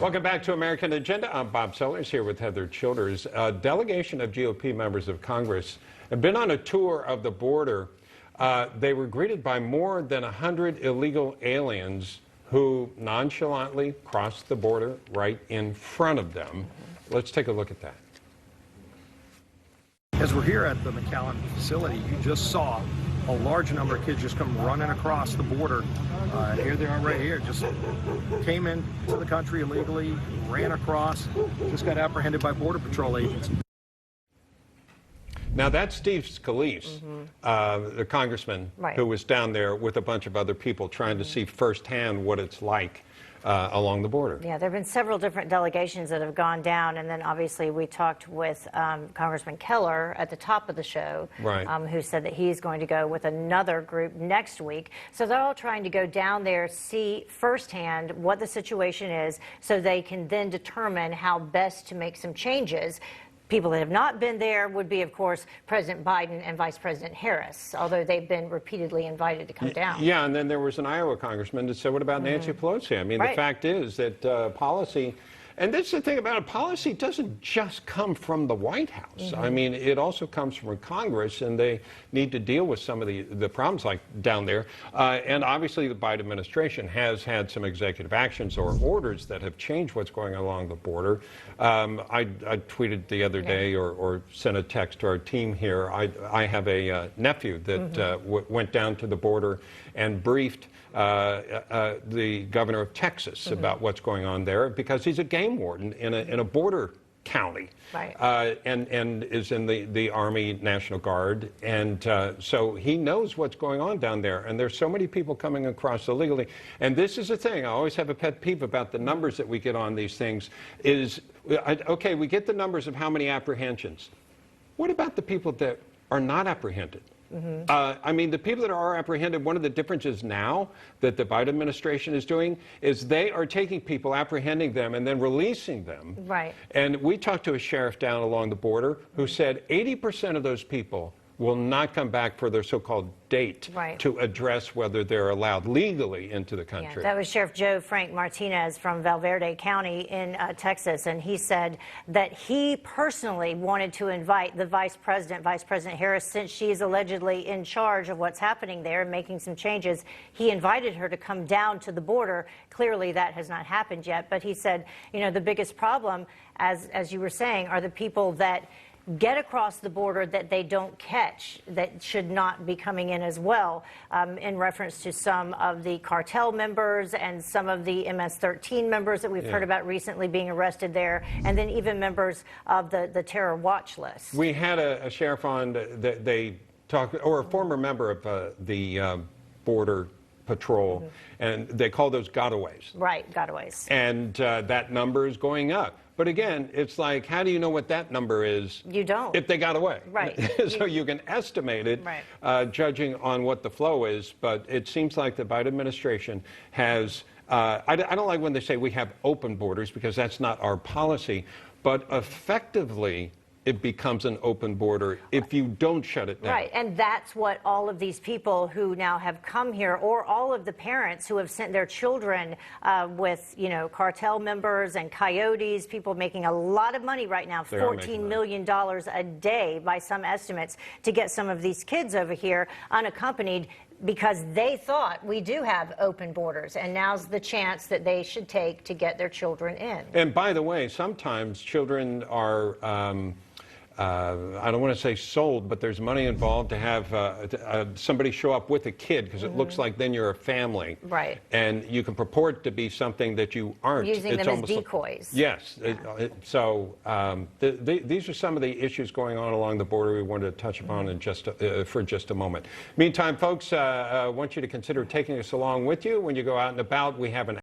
Welcome back to American Agenda. I'm Bob Sellers here with Heather Childers. A delegation of GOP members of Congress have been on a tour of the border. They were greeted by more than 100 illegal aliens who nonchalantly crossed the border right in front of them. Let's take a look at that. As we're here at the McAllen facility, you just saw a large number of kids just come running across the border. Here they are right here, just came into the country illegally, ran across, just got apprehended by Border Patrol agents. Now that's Steve Scalise, the congressman who was down there with a bunch of other people trying to see firsthand what it's like along the border. Yeah, there have been several different delegations that have gone down, and then obviously we talked with Congressman Keller at the top of the show, who said that he's going to go with another group next week. So they're all trying to go down there, see firsthand what the situation is, so they can then determine how best to make some changes. People that have not been there would be, of course, President Biden and Vice President Harris, although they've been repeatedly invited to come down. Yeah, and then there was an Iowa congressman that said, what about Nancy Pelosi? I mean, the fact is that policy, and this is the thing about it, policy doesn't just come from the White House. I mean, it also comes from Congress, and they need to deal with some of the problems like down there. And obviously the Biden administration has had some executive actions or orders that have changed what's going on along the border. I tweeted the other day or sent a text to our team here. I have a nephew that went down to the border and briefed the governor of Texas about what's going on there, because he's a game warden in a border county, and is in the Army National Guard, and so he knows what's going on down there. And there's so many people coming across illegally. And this is the thing, I always have a pet peeve about the numbers that we get on these things is, okay, we get the numbers of how many apprehensions. What about the people that are not apprehended? I mean, the people that are apprehended, one of the differences now that the Biden administration is doing is they are taking people, apprehending them, and then releasing them. And we talked to a sheriff down along the border who said 80% of those people will not come back for their so-called date to address whether they're allowed legally into the country. That was Sheriff Joe Frank Martinez from Valverde County in Texas, and he said that he personally wanted to invite the Vice President Harris, since she's allegedly in charge of what's happening there and making some changes. He invited her to come down to the border. Clearly that has not happened yet, but he said, you know, the biggest problem, as you were saying, are the people that get across the border that they don't catch, that should not be coming in as well, in reference to some of the cartel members and some of the MS-13 members that we've heard about recently being arrested there, and then even members of the terror watch list. We had a sheriff on that they talked, or a former member of the Border Patrol, and they call those gotaways. Gotaways. And that number is going up. But again, it's like, how do you know what that number is? You don't. If they got away. So you can estimate it, judging on what the flow is. But it seems like the Biden administration has, I don't like when they say we have open borders, because that's not our policy. But effectively, it becomes an open border if you don't shut it down. And that's what all of these people who now have come here, or all of the parents who have sent their children with, you know, cartel members and coyotes, people making a lot of money right now, $14 million a day by some estimates, to get some of these kids over here unaccompanied, because they thought we do have open borders, and now's the chance that they should take to get their children in. And by the way, sometimes children are I don't want to say sold, but there's money involved to have somebody show up with a kid, because it looks like then you're a family. And you can purport to be something that you aren't. Using them as decoys. Yes. So these are some of the issues going on along the border we wanted to touch upon in for just a moment. Meantime, folks, I want you to consider taking us along with you when you go out and about. We have an